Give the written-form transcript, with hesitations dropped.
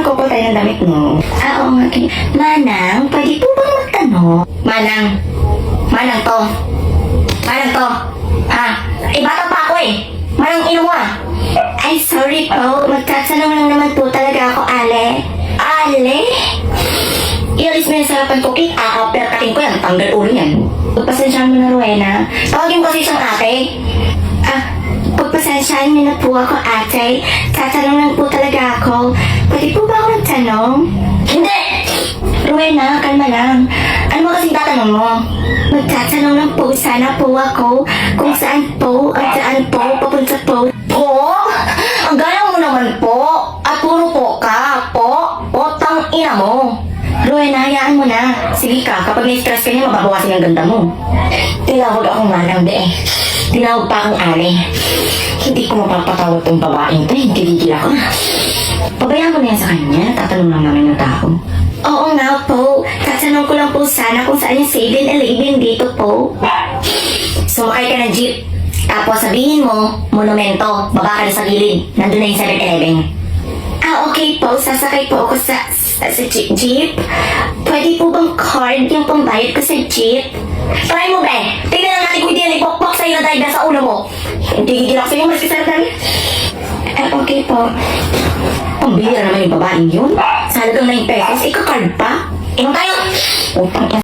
magkakupal tayo ng damit mo. Oo nga. Manang, pwede po bang magtanong? Manang to. Bata pa ako eh. Manang ino mo ah. Ay, sorry po. Magtatanong lang naman po talaga ako, Ale. Ale? Ialis mo yung sarapan ko, Kate. Perkating ko yan. Tanggal ulo yan. Pagpasensyaan mo na, Rowena. Tawagin ko kasi siyang ate. Pagpasensyaan mo na po ako, ate. Tatanong lang po talaga ako. Pwede po ba ako nagtanong? Hindi! Rowena, kalma lang. Ano mo kasing tatanong mo? Magtatanong lang po sana po ako kung saan po at saan po papunta po. Po? Ang galang mo naman po. At puro po ka. Tang ina mo. Rowena, hayaan mo na. Sige ka, kapag na-stress ka niya, mababawasin ang ganda mo. Tinawag akong manang de. Tinawag pa akong Ale. Hindi ko mapapatawag tong babaeng to. Hindi ako. Pabayaan mo na yan sa kanya. Tatanong lang namin yung tao. Oo nga po. Tatanong ko lang po sana kung saan yung 7-Eleven dito po. Sumakay ka ng jeep. Tapos sabihin mo, monumento. Baba ka na sa gilid. Nandun na yung 7-Eleven. Okay po. Sasakay po ako sa jeep. Pwede po bang card yung pambayad ko sa jeep? Try mo, be. Tingnan lang natin kung hindi yan ipokpok sa'yo na dahil nasa ulo mo. Hindi gigil ako sa'yo, mas kisarap namin. Okay po. Pambira naman yung babaeng yun. Sa halagang 9 pesos, ika-card pa. Tayo. Utang